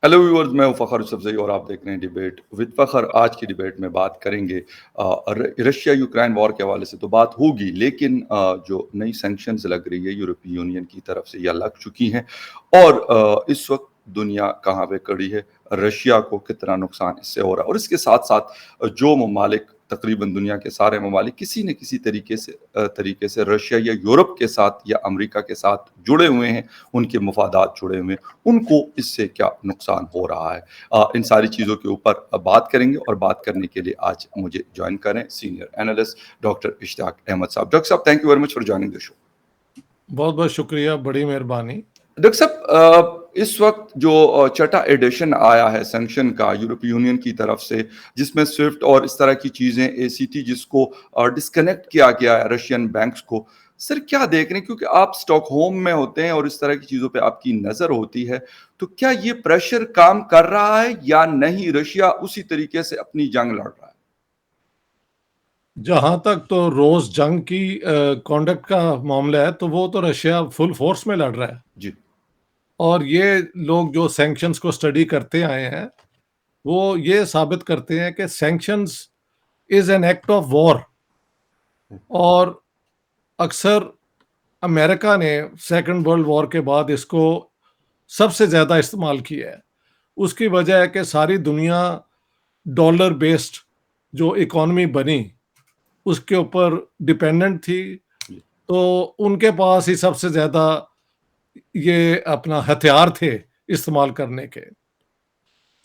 Hello viewers, मैं हूं फ़खर यूसुफ़ज़ई और आप देख रहे हैं डिबेट विद फ़खर। आज की डिबेट में बात करेंगे रशिया यूक्रेन वॉर के हवाले से तो बात होगी, लेकिन जो नई सैंक्शंस लग रही है यूरोपीय यूनियन की तरफ से या लग चुकी हैं, और इस वक्त दुनिया कहाँ पे खड़ी है, रशिया को कितना नुकसान इससे हो रहा है, और इसके साथ साथ जो ममालिक, तकरीबन दुनिया के सारे ममालिक किसी न किसी तरीके से रशिया या यूरोप के साथ या अमेरिका के साथ जुड़े हुए हैं, उनके मफादात जुड़े हुए हैं, उनको इससे क्या नुकसान हो रहा है। इन सारी चीज़ों के ऊपर बात करेंगे, और बात करने के लिए आज मुझे ज्वाइन करें senior analyst doctor Ishtiaq Ahmed साहब। डॉक्टर साहब, thank you very much for joining the show. बहुत बहुत शुक्रिया, बड़ी मेहरबानी। डॉक्टर साहब, इस वक्त जो छठा एडिशन आया है सैंक्शन का यूरोपीय यूनियन की तरफ से, जिसमें स्विफ्ट और इस तरह की चीज़ें, एसीटी, जिसको डिस्कनेक्ट किया गया है रशियन बैंक्स को, सर क्या देख रहे हैं? क्योंकि आप स्टॉकहोम में होते हैं और इस तरह की चीज़ों पे आपकी नज़र होती है, तो क्या ये प्रेशर काम कर रहा है या नहीं? रशिया उसी तरीके से अपनी जंग लड़ रहा है? जहां तक तो रोज जंग की कॉन्डक्ट का मामला है, तो वो तो रशिया फुल फोर्स में लड़ रहा है। जी। और ये लोग जो सैंक्शंस को स्टडी करते आए हैं, वो ये साबित करते हैं कि sanctions is an act of war. और अक्सर अमेरिका ने सेकेंड वर्ल्ड वॉर के बाद इसको सबसे ज़्यादा इस्तेमाल किया है। उसकी वजह है कि सारी दुनिया डॉलर बेस्ड जो इकॉनमी बनी, उसके ऊपर डिपेंडेंट थी। जी। तो उनके पास ही सबसे ज़्यादा ये अपना हथियार थे इस्तेमाल करने के।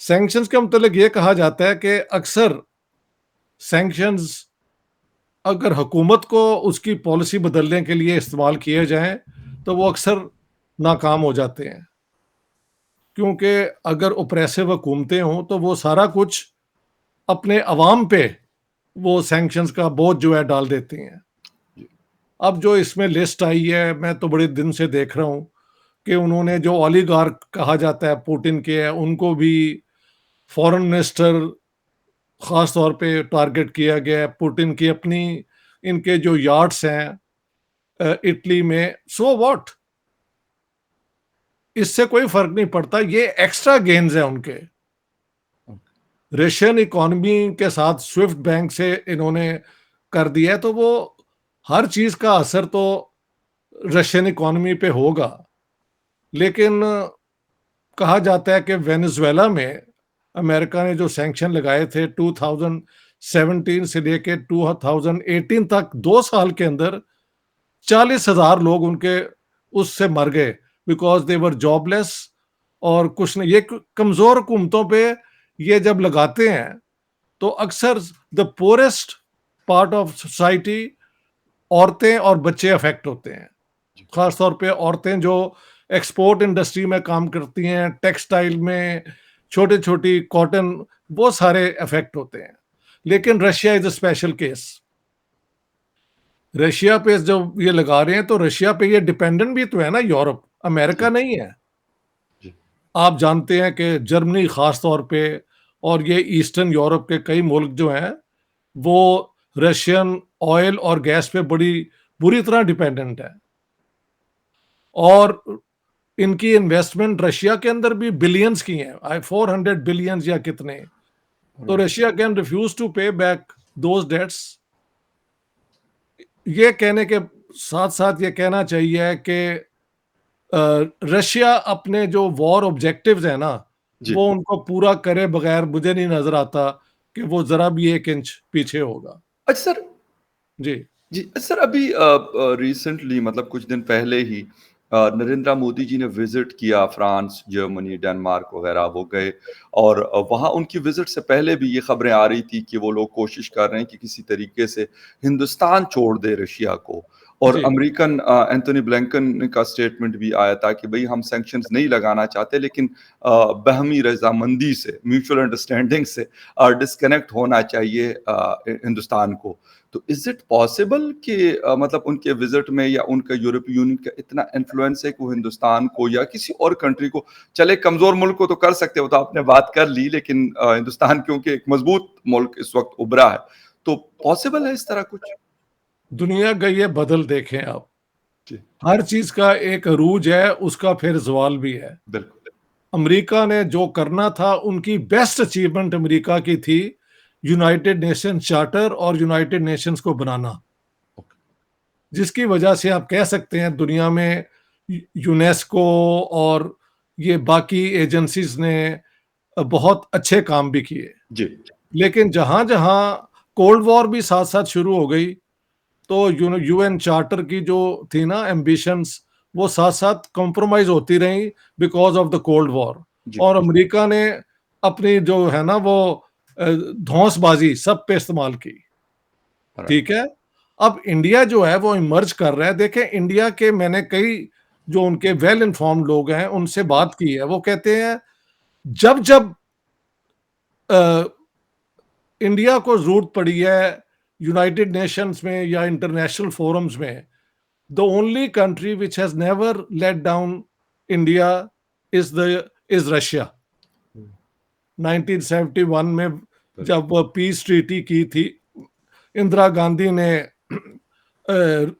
सैंक्शंस के मतलब ये कहा जाता है कि अक्सर सैंक्शंस अगर हुकूमत को उसकी पॉलिसी बदलने के लिए इस्तेमाल किए जाएं, तो वो अक्सर नाकाम हो जाते हैं। क्योंकि अगर ओप्रेसिव हुकूमतें हों, तो वो सारा कुछ अपने अवाम पे वो सैंक्शंस का बोझ जो है डाल देती हैं। अब जो इसमें लिस्ट आई है, मैं तो बड़े दिन से देख रहा हूँ कि उन्होंने जो ओलिगार्क कहा जाता है पुतिन के है, उनको भी फॉरेन मिनिस्टर खास तौर पे टारगेट किया गया है। पुतिन की अपनी इनके जो यार्ड्स हैं इटली में, सो व्हाट, इससे कोई फर्क नहीं पड़ता। ये एक्स्ट्रा गेन्स है उनके। रशियन इकोनॉमी के साथ स्विफ्ट बैंक से इन्होंने कर दिया है, तो वो हर चीज का असर तो रशियन इकोनॉमी पे होगा। लेकिन कहा जाता है कि वेनेजुएला में अमेरिका ने जो सैंक्शन लगाए थे 2017 से लेके 2018 तक, 2 साल के अंदर 40,000 लोग उनके उससे मर गए, बिकॉज दे वर जॉबलेस। और कुछ नहीं, ये कमजोर हुकूमतों पे ये जब लगाते हैं, तो अक्सर the poorest part of society, औरतें और बच्चे अफेक्ट होते हैं। खास तौर पे औरतें जो एक्सपोर्ट इंडस्ट्री में काम करती हैं, टेक्सटाइल में, छोटे छोटी कॉटन, वो सारे अफेक्ट होते हैं। लेकिन Russia is a special case. Russia पे जब ये लगा रहे हैं, तो रशिया पे ये डिपेंडेंट भी तो है ना, यूरोप, अमेरिका जी। नहीं है। जी। आप जानते हैं कि जर्मनी खास तौर पे और ये ईस्टर्न यूरोप के कई मुल्क जो हैं, वो रशियन ऑयल और गैस पे बड़ी बुरी तरह डिपेंडेंट है। और इनकी इन्वेस्टमेंट रशिया के अंदर भी बिलियंस की है, 400 बिलियंस या कितने। तो रशिया कैन रिफ्यूज टू पे बैक दोज डेट्स। ये कहने के साथ साथ ये कहना चाहिए कि रशिया अपने जो वॉर ऑब्जेक्टिव्स है ना, जी। वो उनको पूरा करे बगैर मुझे नहीं नजर आता कि वो जरा भी 1 इंच पीछे होगा। अच्छा सर। जी। जी, सर अभी रिसेंटली, मतलब कुछ दिन पहले ही नरेंद्र मोदी जी ने विज़िट किया फ्रांस, जर्मनी, डेनमार्क वग़ैरह, वो गए, और वहाँ उनकी विज़िट से पहले भी ये खबरें आ रही थी कि वो लोग कोशिश कर रहे हैं कि किसी तरीके से हिंदुस्तान छोड़ दे रशिया को। और जी। अमेरिकन एंथोनी ब्लिंकन का स्टेटमेंट भी आया था कि भई हम सैंक्शंस नहीं लगाना चाहते, लेकिन बाहमी रज़ामंदी से, म्यूचुअल अंडरस्टैंडिंग से डिस्कनेक्ट होना चाहिए हिंदुस्तान को। तो इज़ इट पॉसिबल कि मतलब उनके विज़िट में या उनका यूरोपीय यूनियन का इतना इन्फ्लुएंस है कि वो हिंदुस्तान को या किसी और कंट्री को, चले कमज़ोर मुल्क को तो कर सकते हो, तो आपने बात कर ली, लेकिन हिंदुस्तान क्योंकि एक मज़बूत मुल्क इस वक़्त उभरा है, तो पॉसिबल है इस तरह कुछ? दुनिया का ये बदल देखें आप। जी। हर चीज का एक अरूज है, उसका फिर ज़वाल भी है। बिल्कुल। अमेरिका ने जो करना था, उनकी बेस्ट अचीवमेंट अमेरिका की थी यूनाइटेड नेशंस चार्टर और यूनाइटेड नेशंस को बनाना, जिसकी वजह से आप कह सकते हैं दुनिया में यूनेस्को और ये बाकी एजेंसीज ने बहुत अच्छे काम भी किए। जी, लेकिन जहां-जहां कोल्ड वॉर भी साथ-साथ शुरू हो गई, तो यूएन चार्टर की जो थी ना एम्बिशंस, वो साथ-साथ कॉम्प्रोमाइज होती रही because of the cold war. जी, और अमेरिका ने अपनी जो है ना वो धौंसबाजी सब पे इस्तेमाल की। राइट, ठीक है? अब इंडिया जो है वो इमर्ज कर रहा है। देखें, इंडिया के मैंने कई जो उनके वेल इन्फॉर्म्ड लोग हैं उनसे बात की है। वो कहते हैं जब-जब अ, इंडिया को ज़रूरत पड़ी है यूनाइटेड नेशंस में या इंटरनेशनल फोरम्स में, the only country which has never let down India is Russia. 1971 में बिल्कुल, जब पीस ट्रीटी की थी, इंदिरा गांधी ने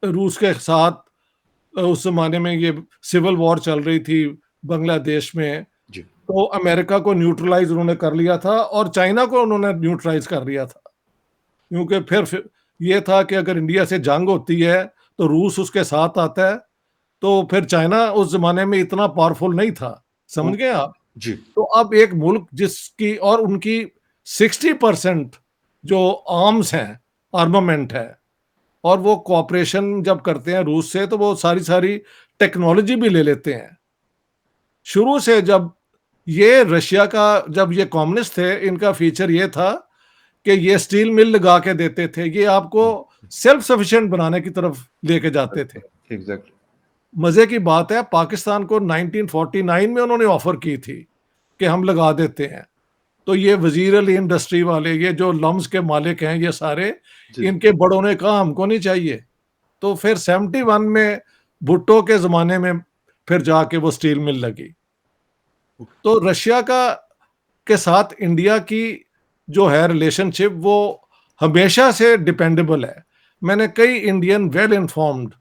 रूस के साथ उस ज़माने में ये सिविल वॉर चल रही थी बांग्लादेश में, जी, तो अमेरिका को न्यूट्रलाइज़ उन्होंने कर लिया था और चाइना को उन्होंने न्यूट्रलाइज़ कर लिया था। क्योंकि फिर ये था कि अगर इंडिया से जंग होती है, तो रूस उसके साथ आता है, तो फिर चाइना उस ज़माने में इतना पावरफुल नहीं था। समझ गए ओके, आप? जी, तो अब एक मुल्क जिसकी और उनकी 60% जो आर्म्स हैं, आर्मामेंट है, और वो कोऑपरेशन जब करते हैं रूस से, तो वो सारी-सारी टेक्नोलॉजी भी ले लेते हैं। शुरू से जब ये रशिया का जब ये कम्युनिस्ट थे, इनका फीचर ये था कि ये स्टील मिल लगा के देते थे। ये आपको हुँ, सेल्फ सफिशिएंट बनाने की तरफ लेके जाते थे। एग्ज़ैक्टली, मज़े की बात है, पाकिस्तान को 1949 में उन्होंने ऑफ़र की थी कि हम लगा देते हैं। तो ये वज़ीर अली इंडस्ट्री वाले, ये जो लम्स के मालिक हैं, ये सारे, जी, इनके बड़ों ने कहा हमको नहीं चाहिए। तो फिर 71 में भुट्टो के ज़माने में फिर जाके वो स्टील मिल लगी। तो रशिया का के साथ इंडिया की जो है रिलेशनशिप, वो हमेशा से डिपेंडेबल है। मैंने कई इंडियन वेल इन्फॉर्म्ड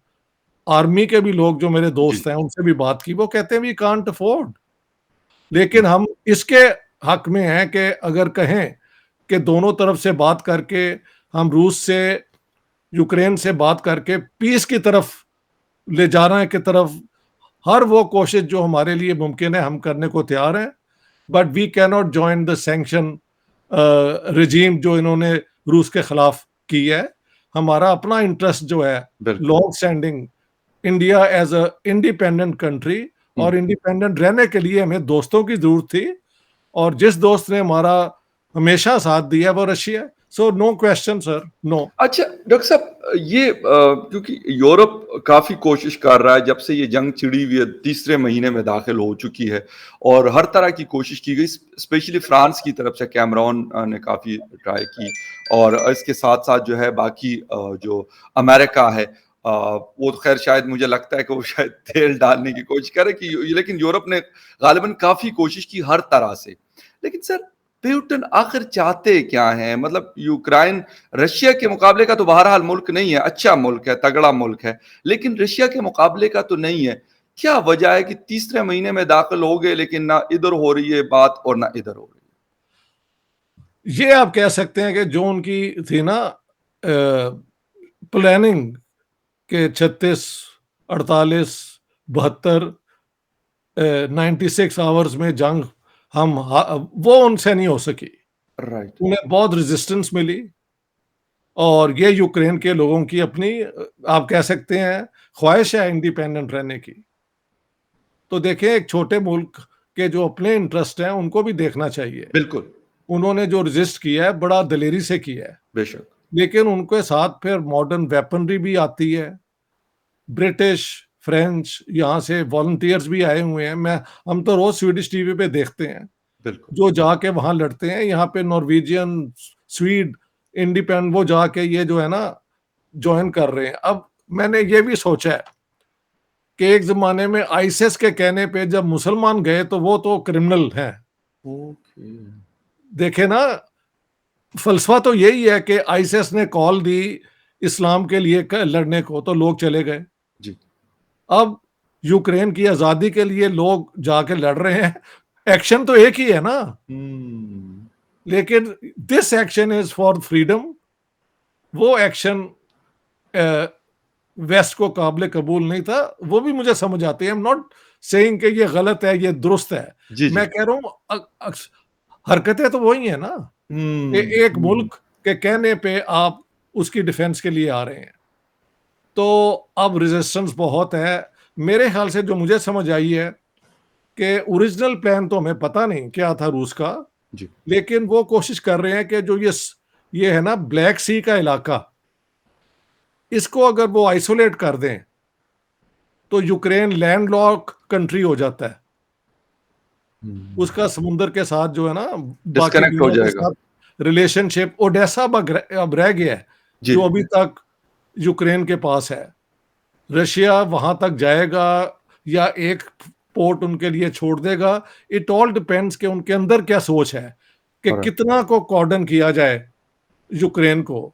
आर्मी के भी लोग जो मेरे जी, दोस्त हैं उनसे भी बात की, वो कहते हैं वी कांट अफोर्ड। लेकिन हम इसके हक में हैं कि अगर कहें कि दोनों तरफ से बात करके, हम रूस से, यूक्रेन से बात करके पीस की तरफ ले जाना की तरफ, हर वो कोशिश जो हमारे लिए मुमकिन है हम करने को तैयार हैं। But we can not join the sanction regime जो इन्होंने रूस के खिलाफ की है। हमारा अपना इंटरेस्ट जो है बिल्कुल, long standing, India as a independent country, हुँ। और इंडिपेंडेंट रहने के लिए हमें दोस्तों की जरूरत थी, और जिस दोस्त ने हमारा हमेशा साथ दिया वो रशिया है। So no question sir, no. अच्छा, डॉक्टर साहब ये क्योंकि यूरोप काफ़ी कोशिश कर रहा है जब से ये जंग छिड़ी हुई है, तीसरे महीने में दाखिल हो चुकी है और हर तरह की कोशिश की गई, स्पेशली फ्रांस की तरफ से कैमरॉन ने काफ़ी ट्राई की और इसके साथ-साथ जो है बाकी जो अमेरिका है वो तो ख़ैर शायद मुझे लगता है कि वो शायद तेल डालने की कोशिश करे कि लेकिन यूरोप ने गालिबन काफ़ी कोशिश की हर तरह से। लेकिन सर पुतिन आखिर चाहते क्या हैं? मतलब यूक्रेन रशिया के मुकाबले का तो बहरहाल मुल्क नहीं है, अच्छा मुल्क है, तगड़ा मुल्क है, लेकिन रशिया के मुकाबले का तो नहीं है। क्या वजह है कि तीसरे महीने में दाखिल हो गए लेकिन ना इधर हो रही है बात और ना इधर हो रही है? ये आप कह सकते हैं कि जो उनकी थी ना प्लानिंग के 36, 48, 72, 96 आवर्स में जंग वो उनसे नहीं हो सकी। राइट, उन्हें बहुत रेजिस्टेंस मिली, और ये यूक्रेन के लोगों की अपनी आप कह सकते हैं ख्वाहिश है इंडिपेंडेंट रहने की। तो देखें, एक छोटे मुल्क के जो अपने इंटरेस्ट हैं उनको भी देखना चाहिए। बिल्कुल, उन्होंने जो रेजिस्ट किया है बड़ा दिलेरी से किया है, बेशक। लेकिन उनके साथ फिर मॉडर्न वेपनरी भी आती है। ब्रिटिश, फ्रेंच, यहाँ से वॉलंटियर्स भी आए हुए हैं। मैं हम तो रोज स्वीडिश टीवी पे देखते हैं, बिल्कुल, जो जाके वहां लड़ते हैं। यहाँ पे नॉर्वेजियन, स्वीड, इंडिपेंडेंट वो जाके ये जो है ना ज्वाइन कर रहे हैं। अब मैंने ये भी सोचा है कि एक ज़माने में आईएसआईएस के कहने पे जब मुसलमान गए तो वो तो क्रिमिनल हैं। ओके। देखे ना, फ़लसफ़ा तो यही है कि आईएसआईएस ने कॉल दी इस्लाम के लिए लड़ने को, तो लोग चले गए। जी, अब यूक्रेन की आज़ादी के लिए लोग जाके लड़ रहे हैं। एक्शन तो एक ही है ना, लेकिन this action is for freedom, वो एक्शन वेस्ट को काबिल कबूल नहीं था। वो भी मुझे समझ आती है, आई एम नॉट सेइंग कि ये गलत है, ये दुरुस्त है। जी, जी। मैं कह रहा हूँ हरकतें तो वही है ना, एक मुल्क के कहने पे आप उसकी डिफेंस के लिए आ रहे हैं, तो अब रेजिस्टेंस बहुत है। मेरे ख्याल से जो मुझे समझ आई है कि ओरिजिनल प्लान तो हमें पता नहीं क्या था रूस का, जी। लेकिन वो कोशिश कर रहे हैं कि जो ये है ना ब्लैक सी का इलाका, इसको अगर वो आइसोलेट कर दें तो यूक्रेन लैंडलॉक कंट्री हो जाता है। उसका समुंदर के साथ जो है ना, बाकी डिस्कनेक्ट हो दुनिया के जाएगा। साथ रिलेशनशिप, ओडेसा अब रह गया है जी, जो अभी तक यूक्रेन के पास है। रशिया वहां तक जाएगा या एक पोर्ट उनके लिए छोड़ देगा, इट ऑल डिपेंड्स कि उनके अंदर क्या सोच है कि ऑलराइट। कितना को कॉर्डन किया जाए यूक्रेन को।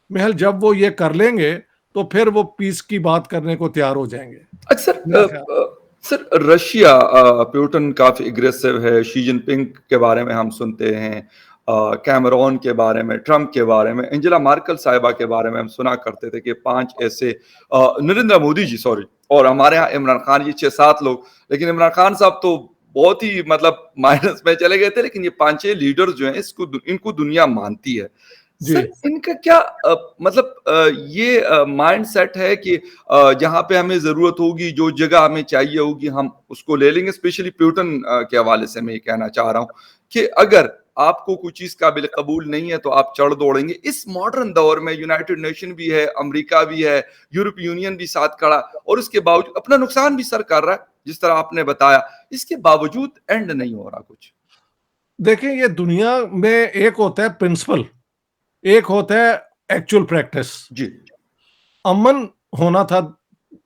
महल जब वो ये कर लेंगे तो फिर वो पीस की बात करने को तैयार हो जाएंगे, अच्छा मेरा ख्याल। सर रशिया पुतिन काफी एग्रेसिव है, शी जिनपिंग के बारे में हम सुनते हैं, कैमरॉन के बारे में, ट्रंप के बारे में, एंजेला मार्केल साहिबा के बारे में हम सुना करते थे कि 5 ऐसे नरेंद्र मोदी जी सॉरी, और हमारे यहाँ इमरान खान जी 6-7 लोग, लेकिन इमरान खान साहब तो बहुत ही मतलब माइनस में चले गए थे, लेकिन ये 5-6 लीडर जो हैं इनको दुनिया मानती है। जी, सर इनका क्या मतलब ये माइंडसेट है कि जहाँ पे हमें जरूरत होगी, जो जगह हमें चाहिए होगी, हम उसको ले लेंगे। स्पेशली पुतिन के हवाले से मैं ये कहना चाह रहा हूँ कि अगर आपको कोई चीज काबिल कबूल नहीं है तो आप चढ़ दौड़ेंगे। इस मॉडर्न दौर में यूनाइटेड नेशन भी है, अमेरिका भी है, यूरोपीय यूनियन भी साथ खड़ा, और उसके बावजूद अपना नुकसान भी सर कर रहा है, जिस तरह आपने बताया। इसके बावजूद एंड नहीं हो रहा कुछ। देखें ये दुनिया में एक होता है प्रिंसिपल, एक होता है एक्चुअल प्रैक्टिस। जी, अमन होना था,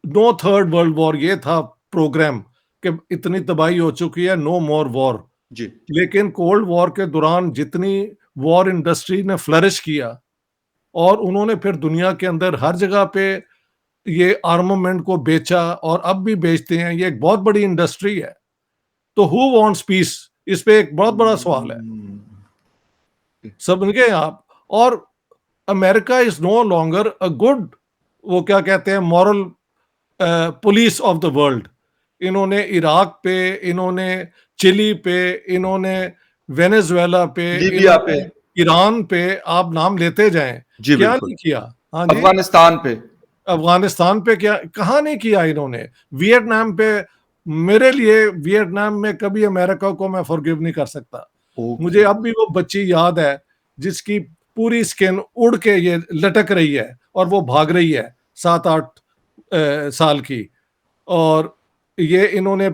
नो थर्ड वर्ल्ड वॉर, ये था प्रोग्राम कि इतनी तबाही हो चुकी है, नो मोर वॉर। जी, लेकिन कोल्ड वॉर के दौरान जितनी वॉर इंडस्ट्री ने फ्लरिश किया, और उन्होंने फिर दुनिया के अंदर हर जगह पे ये आर्मामेंट को बेचा और अब भी बेचते हैं, ये एक बहुत बड़ी इंडस्ट्री है। तो हु वांट्स पीस, इस पे एक बहुत बड़ा सवाल है, समझ गए आप। और America is no longer a good, वो क्या कहते हैं, moral police of the world. इन्होंने इराक पे, इन्होंने चिली पे, इन्होंने वेनेजुएला पे, लीबिया पे। इन्होंने ईरान पे, आप नाम लेते जाएं, जी, क्या बिल्कुल। नहीं किया। हाँ जी, अफगानिस्तान पे। अफगानिस्तान पे क्या कहाँ नहीं किया इन्होंने, वियतनाम पे। मेरे लिए वियतनाम में कभी अमेरिका को मैं फॉरगिव नहीं कर सकता। मुझे ओके। अब भी वो बच्ची याद है जिसकी पूरी स्किन उड़ के ये लटक रही है और वो भाग रही है, 7-8 साल की। और ये इन्होंने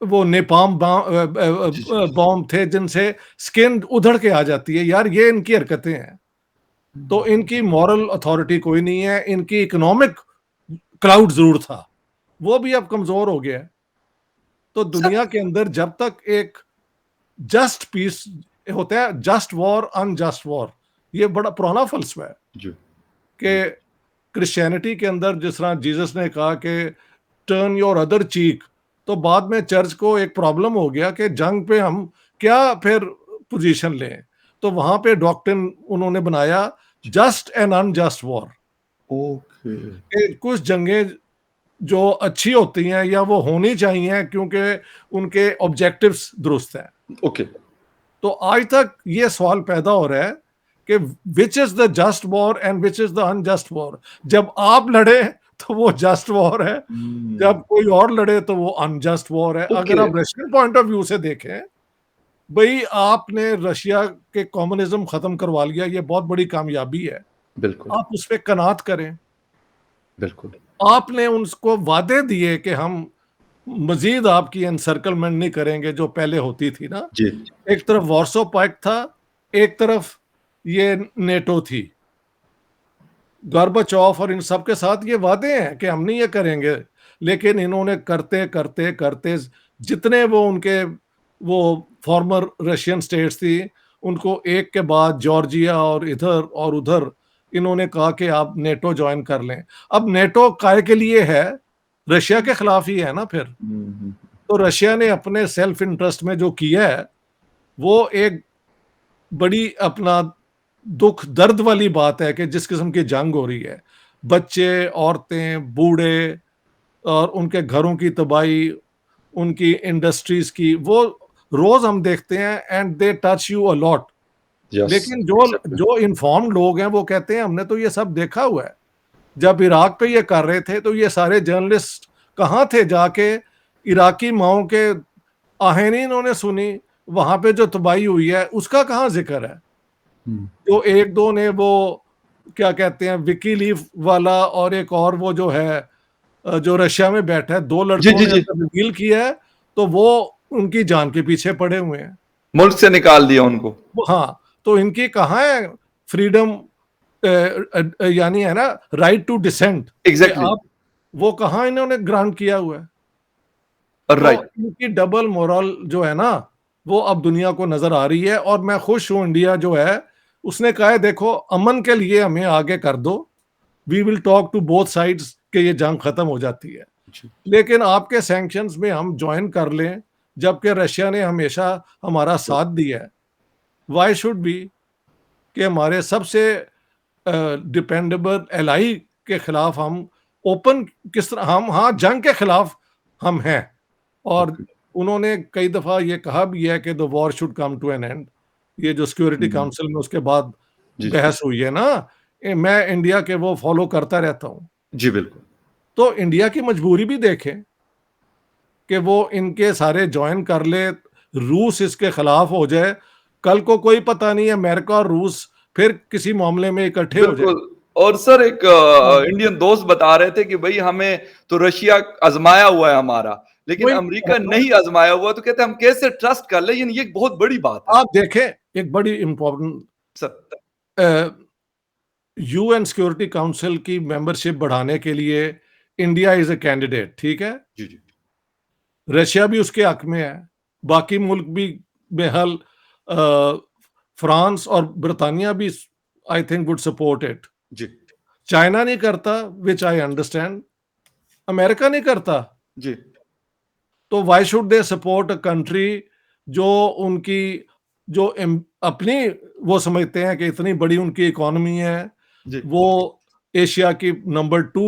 वो नेपाम जी, जी। बॉम्ब थे जिनसे स्किन उधड़ के आ जाती है, यार ये इनकी हरकतें हैं। तो इनकी मॉरल अथॉरिटी कोई नहीं है, इनकी इकोनॉमिक क्राउड जरूर था, वो भी अब कमजोर हो गया है। तो सर दुनिया के अंदर जब तक एक जस्ट पीस होता है, जस्ट वॉर अनजस्ट वॉर, ये बड़ा पुराना फलसफा है जी, जी। कि क्रिश्चियनिटी के अंदर जिस तरह जीसस ने कहा कि टर्न योर अदर चीक, तो बाद में चर्च को एक प्रॉब्लम हो गया कि जंग पे हम क्या फिर पोजीशन लें। तो वहां पे डॉक्ट्रिन उन्होंने बनाया, just and unjust war. Okay, कुछ जंगें जो अच्छी होती हैं या वो होनी चाहिए क्योंकि उनके ऑब्जेक्टिव्स दुरुस्त हैं। ओके। तो आज तक ये सवाल पैदा हो रहा है कि which is the just war and which is the unjust war. जब आप लड़े तो वो जस्ट वॉर है, हुँ, जब कोई और लड़े तो वो अनजस्ट वॉर है। अगर ओके, आप रशियन पॉइंट ऑफ व्यू से देखें, भाई आपने रशिया के कम्युनिज्म खत्म करवा लिया, ये बहुत बड़ी कामयाबी है। बिल्कुल, आप उस पर कनात करें, बिल्कुल। आपने उनको वादे दिए कि हम मजीद आपकी एनसर्कलमेंट नहीं करेंगे जो पहले होती थी ना। जी, एक तरफ वॉर्सो पैक्ट था, एक तरफ ये नेटो थी, गोर्बाचोव और इन सब के साथ ये वादे हैं कि हम नहीं ये करेंगे। लेकिन इन्होंने करते करते करते जितने वो उनके वो फॉर्मर रशियन स्टेट्स थी, उनको एक के बाद जॉर्जिया और इधर और उधर इन्होंने कहा कि आप नेटो ज्वाइन कर लें। अब नेटो काय के लिए है, रशिया के खिलाफ ही है ना फिर। हुँ, हुँ। तो रशिया ने अपने सेल्फ इंटरेस्ट में जो किया है वो एक बड़ी अपना दुख दर्द वाली बात है कि जिस किस्म की जंग हो रही है, बच्चे, औरतें, बूढ़े और उनके घरों की तबाही, उनकी इंडस्ट्रीज की, वो रोज हम देखते हैं and they touch you a lot. Yes, लेकिन जो एग्ज़ैक्टली। जो इन्फॉर्म्ड लोग हैं वो कहते हैं हमने तो ये सब देखा हुआ है। जब इराक पे ये कर रहे थे तो ये सारे जर्नलिस्ट कहाँ थे जाके, इराकी माओं के आहें नहीं इन्होंने सुनी, वहां पे जो तबाही हुई है उसका कहाँ जिक्र है। हुँ। जो एक दो ने वो क्या कहते हैं विकी लीफ वाला और एक और वो जो है जो रशिया में बैठा है, दो जी, लड़कों जी, ने जी। अगर रिवील किया है तो वो उनकी जान के पीछे पड़े हुए हैं। मुल्क से निकाल दिया उनको। वो हाँ, तो इनकी कहाँ है फ्रीडम, यानी है ना राइट टू डिसेंट, कि एग्ज़ैक्टली, आप, वो कहाँ इन्होंने ग्रांट किया हुआ है। तो राइट। इनकी डबल मोरल जो है ना वो अब दुनिया को नजर आ रही है। और मैं खुश हूं इंडिया जो है उसने कहा है देखो अमन के लिए हमें आगे कर दो, we will talk to both sides कि ये जंग खत्म हो जाती है, जी, लेकिन आपके सैंक्शंस में हम ज्वाइन कर लें जबकि रशिया ने हमेशा हमारा तो साथ दिया है। वाई शुड बी कि हमारे सबसे डिपेंडेबल एलाई के खिलाफ हम ओपन किस तरह, हम हाँ जंग के खिलाफ हम हैं। और ओके। उन्होंने कई दफा ये कहा भी है कि the war should come to an end. ये जो सिक्योरिटी हुँ। काउंसिल में उसके बाद जी, जी। बहस हुई है ना, मैं इंडिया के वो फॉलो करता रहता हूँ। जी, बिल्कुल। तो इंडिया की मजबूरी भी देखें कि वो इनके सारे ज्वाइन कर ले, रूस इसके खिलाफ हो जाए, कल को कोई पता नहीं है अमेरिका और रूस फिर किसी मामले में इकट्ठे हो जाए। बिल्कुल। और सर एक हाँ, इंडियन दोस्त बता रहे थे कि भई हमें तो रशिया आज़माया हुआ है हमारा, लेकिन वही कह अमेरिका रहा हूँ। नहीं आज़माया हुआ, तो कहते हैं हम कैसे ट्रस्ट कर लें? यानी ये एक बहुत बड़ी बात है। आप देखें एक बड़ी important, sir UN security council की मेंबरशिप बढ़ाने के लिए इंडिया इज अ कैंडिडेट, ठीक है। जी, जी। रशिया भी उसके हक में है, बाकी मुल्क भी बेहल, अ, फ्रांस और ब्रिटानिया भी I think would support it. जी, चाइना नहीं करता, विच आई अंडरस्टैंड, अमेरिका नहीं करता, जी, तो why should they support a country जो उनकी जो अपनी वो समझते हैं कि इतनी बड़ी उनकी इकोनॉमी है, जी। वो एशिया की नंबर 2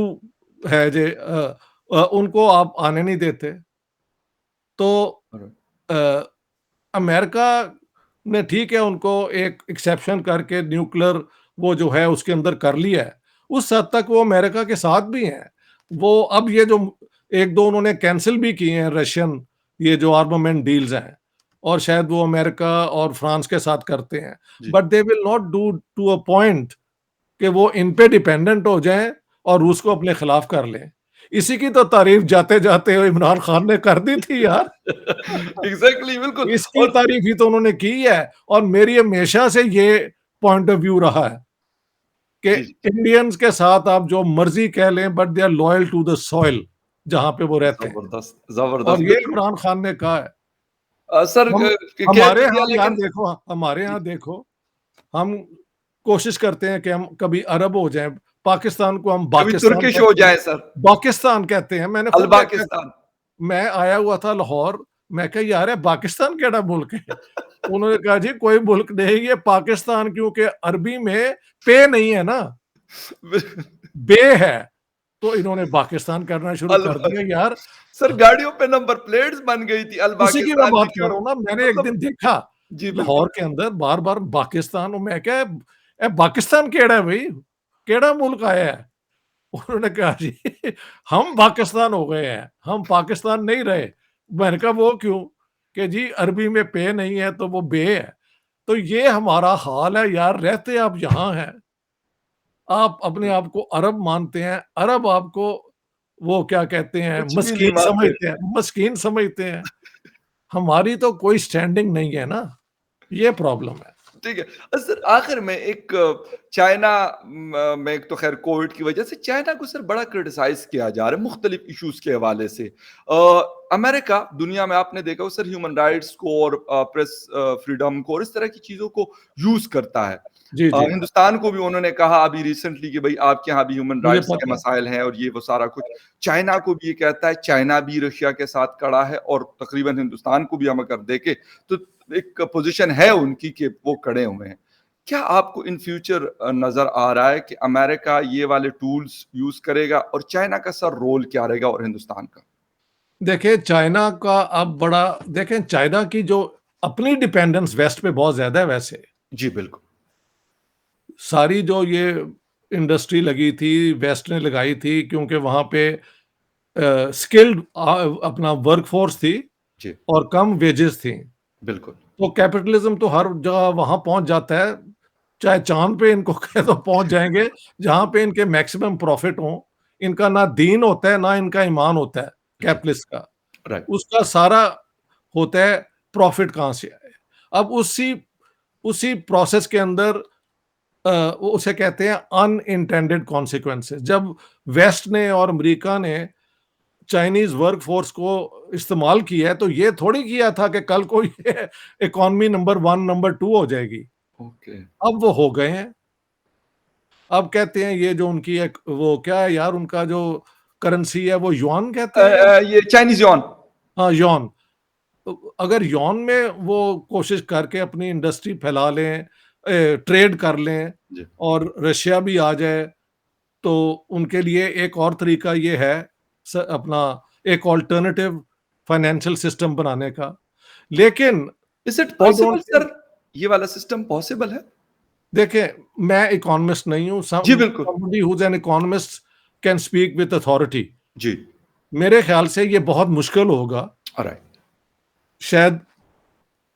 है जे, उनको आप आने नहीं देते। तो राइट। अ, अमेरिका ने ठीक है उनको एक एक्सेप्शन करके न्यूक्लियर वो जो है उसके अंदर कर लिया है, उस हद तक वो अमेरिका के साथ भी हैं। वो अब ये जो एक दो उन्होंने कैंसिल भी किए हैं रशियन ये जो आर्मामेंट डील्स हैं, और शायद वो अमेरिका और फ्रांस के साथ करते हैं, जी। But they will not do to a point कि वो इन पे डिपेंडेंट हो जाएं और रूस को अपने खिलाफ कर लें। इसी की तो तारीफ जाते जाते इमरान खान ने कर दी थी यार। एग्ज़ैक्टली, बिल्कुल। इसकी और तारीफ ही तो उन्होंने की है। और मेरी हमेशा से ये पॉइंट ऑफ व्यू रहा है कि जी, जी। इंडियंस के साथ आप जो मर्जी कह लें but they are loyal to the soil जहां पे वो रहते हैं। ज़बरदस्त, और ज़बरदस्त, ये बिल्कुल। इमरान खान ने कहा है। सर हम कह हमारे तो दिया यहाँ यार लेकिन देखो, हमारे जी, यहाँ देखो, हम कोशिश करते हैं कि हम कभी अरब हो जाएं, पाकिस्तान को हम कभी बाकिस्तान तुर्किश हो कहते हैं, जाए सर, पाकिस्तान कहते हैं। मैंने खुद देखा, अल-पाकिस्तान। मैं आया हुआ था लाहौर, मैं कहा यार ये पाकिस्तान केड़ा मुल्क है? उन्होंने कहा जी कोई मुल्क नहीं ये पाकिस्तान, क्योंकि अरबी में पे नहीं है ना, बे है, तो इन्होंने पाकिस्तान करना शुरू अल कर दिया यार। सर गाड़ियों पे नंबर प्लेट्स बन गई थी उसी की मैं अल-पाकिस्तान बात लिखे कर हुए। रहा हूँ ना, मैंने एक मतलब दिन देखा जी, लाहौर बिल्कुल। के अंदर बार-बार पाकिस्तान, और मैं क्या ए पाकिस्तान केड़ा है भई? केड़ा मुल्क आया है? उन्होंने कहा जी हम पाकिस्तान हो गए हैं, हम पाकिस्तान नहीं रहे। मैंने कहा वो क्यों? कि जी अरबी में पे नहीं है तो वो बे है। तो ये हमारा हाल है यार, रहते आप यहाँ हैं, आप अपने आप को अरब मानते हैं, अरब आपको वो क्या कहते हैं कुछ भी नहीं मस्कीन मानते। समझते हैं, मस्कीन समझते हैं। हमारी तो कोई स्टैंडिंग नहीं है ना, ये प्रॉब्लम है। ठीक है। सर आखिर में एक चाइना में एक तो ख़ैर कोविड की वज़ह से चाइना को सर बड़ा क्रिटिसाइज़ किया जा रहा है मुख़्तलिफ़ इश्यूज़ के हवाले से। अमेरिका दुनिया में आपने देखा हो सर ह्यूमन राइट्स को और प्रेस फ्रीडम को और इस तरह की चीज़ों को यूज़ करता है। जी, जी। हिंदुस्तान को भी उन्होंने कहा अभी रिसेंटली कि भाई आपके यहाँ भी ह्यूमन मुझे राइट्स के पता है। मसाइल हैं और ये वो सारा कुछ। चाइना को भी ये कहता है, चाइना भी रशिया के साथ खड़ा है और तकरीबन हिंदुस्तान को भी हम अगर देखें तो एक पोजीशन है उनकी कि वो खड़े हुए हैं। क्या आपको इन फ्यूचर नज़र आ रहा है कि अमेरिका ये वाले टूल्स यूज़ करेगा और चाइना का सर रोल क्या रहेगा और हिंदुस्तान का? देखिए चाइना का अब बड़ा देखें चाइना की जो अपनी डिपेंडेंस वेस्ट पे बहुत ज़्यादा है वैसे। जी, बिल्कुल। सारी जो ये इंडस्ट्री लगी थी, वेस्ट ने लगाई थी क्योंकि वहाँ पे स्किल्ड अपना वर्कफ़ोर्स थी जी, और कम वेजेस थी। बिल्कुल। तो कैपिटलिज़्म तो हर जगह वहाँ पहुँच जाता है, चाहे चाँद पे इनको कह दो पहुँच जाएँगे, जहाँ पे इनके मैक्सिमम प्रॉफ़िट हों। इनका ना दीन होता है, ना इनका ईमान होता है जी, कैपिटलिस्ट का। राइट। उसका सारा होता है प्रॉफ़िट कहाँ से आए। अब उसी उसी प्रोसेस के अंदर वो उसे कहते हैं अनइंटेंडेड कॉन्सिक्वेंसेस। जब वेस्ट ने और अमेरिका ने चाइनीज़ वर्कफ़ोर्स को इस्तेमाल किया है, तो ये थोड़ी किया था कि कल को ये इकॉनमी नंबर 1, नंबर 2 हो जाएगी। ओके। अब वो हो गए हैं। अब कहते हैं ये जो उनकी एक वो क्या है यार उनका जो करेंसी है वो युआन कहते हैं या ये चाइनीज़ युआन। हाँ, युआन। तो अगर युआन में वो कोशिश करके अपनी इंडस्ट्री फैला लें, ट्रेड कर लें जी, और रशिया भी आ जाए, तो उनके लिए एक और तरीका ये है अपना एक अल्टरनेटिव फाइनेंशियल सिस्टम बनाने का। लेकिन is it I don't possible think sir? ये वाला सिस्टम पॉसिबल है? देखिए, मैं इकोनॉमिस्ट नहीं हूँ, जी, बिल्कुल। Somebody who is an economist can speak with authority. जी, मेरे ख्याल से ये बहुत मुश्किल होगा, ऑलराइट। शायद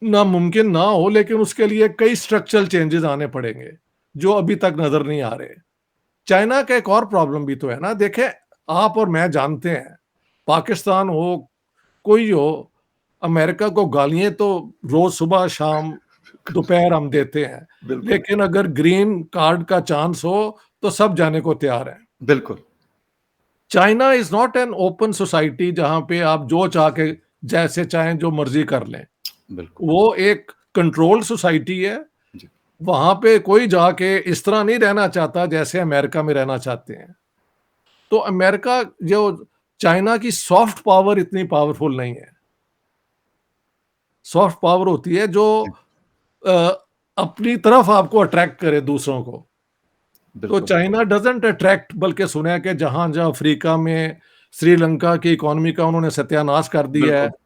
नामुमकिन ना हो लेकिन उसके लिए कई स्ट्रक्चरल चेंजेस आने पड़ेंगे, जो अभी तक नज़र नहीं आ रहे। चाइना का एक और प्रॉब्लम भी तो है ना, देखें आप और मैं जानते हैं, पाकिस्तान हो, कोई हो, अमेरिका को गालियाँ तो रोज़ सुबह-शाम, दोपहर हम देते हैं। बिल्कुल, लेकिन अगर ग्रीन कार्ड का चांस हो, तो सब जाने को तैयार हैं। बिल्कुल, China is not an open society जहाँ पे आप जो चाह के जैसे चाहें जो मर्ज़ी कर लें। बिल्कुल। वो एक कंट्रोल्ड सोसाइटी है, जी, वहाँ पे कोई जाके इस तरह नहीं रहना चाहता जैसे अमेरिका में रहना चाहते हैं। तो अमेरिका जो चाइना की सॉफ्ट पावर इतनी पावरफुल नहीं है। सॉफ्ट पावर होती है जो जी, अ, अपनी तरफ आपको अट्रैक्ट करे दूसरों को। तो बिल्कुल, चाइना डज़न्ट अट्रैक्ट बल्कि सुना है कि जहाँ-जहाँ अफ्रीका में श्रीलंका की इकोनॉमी का उन्होंने सत्यानाश कर दिया है। बिल्कुल।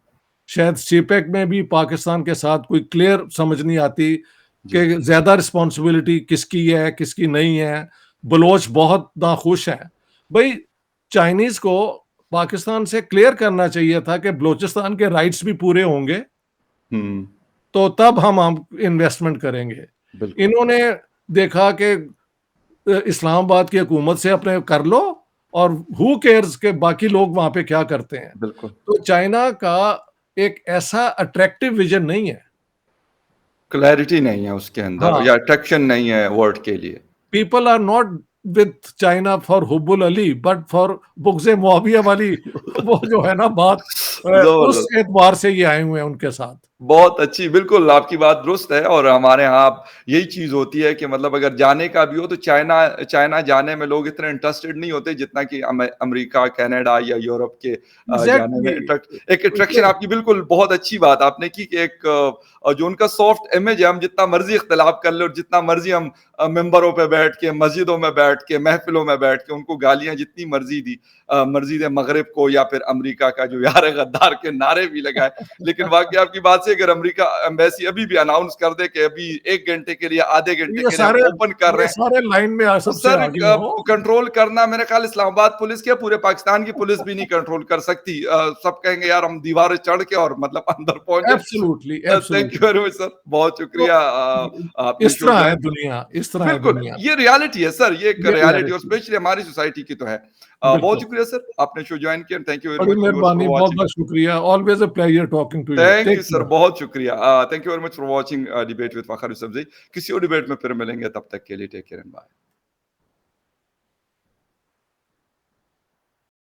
शायद सीपेक में भी पाकिस्तान के साथ कोई क्लियर समझ नहीं आती जी, कि ज़्यादा रिस्पॉन्सिबिलिटी किसकी है, किसकी नहीं है। बलोच बहुत नाखुश हैं। भई चाइनीज़ को पाकिस्तान से क्लियर करना चाहिए था कि बलूचिस्तान के राइट्स भी पूरे होंगे, हुँ, तो तब हम इन्वेस्टमेंट करेंगे। बिल्कुल, इन्होंने देखा कि इस्लामाबाद की हुकूमत से अपने कर लो और हू केयर्स के बाकी लोग वहाँ पे क्या करते हैं। बिल्कुल। तो चाइना का एक ऐसा अट्रैक्टिव विज़न नहीं है। क्लैरिटी नहीं है उसके अंदर हाँ, या अट्रैक्शन नहीं है वर्ड के लिए। People are not with China for हुब्बुल अली बट फॉर बुग़्ज़-ए मुआविया वाली वो जो है ना बात उस ज़बरदस्त। एतबार से ये आए हुए हैं उनके साथ। बहुत अच्छी, बिल्कुल आपकी बात दुरुस्त है और हमारे यहाँ अब यही चीज़ होती है कि मतलब अगर जाने का भी हो तो चाइना चाइना जाने में लोग इतने इंटरेस्टेड नहीं होते जितना कि अमेरिका, कनाडा या यूरोप के जाने में एग्ज़ैक्टली एक अट्रैक्शन आपकी बिल्कुल बहुत अच्छी बात आपने की कि एक जो उनका सॉफ्ट इमेज है हम जितना मर्ज़ी इख्तिलाफ कर लें और जितना मर्ज़ी हम मिंबरों पे बैठ के, मस्जिदों में बैठ के, महफ़िलों में बैठ के उनको गालियाँ जितनी मर्ज़ी दी मस्जिद मग़रिब को या फिर अमेरिका का जो यार गद्दार के नारे भी लगाए। लेकिन वाक़ई आपकी बात से अगर अमेरिका एम्बेसी अभी भी अनाउंस कर दे कि अभी 1 घंटे के लिए, आधे घंटे ये के लिए हम सारे ओपन कर रहे ये हैं, सारे लाइन में तो सबसे सर आगे हो। कंट्रोल करना मेरे ख्याल इस्लामाबाद पुलिस क्या पूरे पाकिस्तान की पुलिस भी नहीं कंट्रोल कर सकती। सब कहेंगे यार हम दीवारें चढ़ के और मतलब अंदर पहुँच जाए। Absolutely, thank you absolutely. Very much sir, बहुत तो शुक्रिया आपने इस शो तरह है ज्वाइन दुनिया, इस तरह है बिल्कुल, दुनिया। ये रियलिटी है सर, ये एक ये रियलिटी और रियलिटी स्पेशली हमारी सोसाइटी की तो है। बहुत बिल्कुल। शुक्रिया सर, आपने शो जॉइन किया एंड थैंक यू वेरी बड़ी मच व्यूअर्स फॉर मेहरबानी, वाचिंग। बहुत-बहुत शुक्रिया। Always a pleasure talking to you. Thank take you sir, care. बहुत शुक्रिया। Thank you very much for watching debate with Fakhar Yousafzai. किसी और डिबेट में फिर मिलेंगे, तब तक के लिए टेक केयर एंड बाय।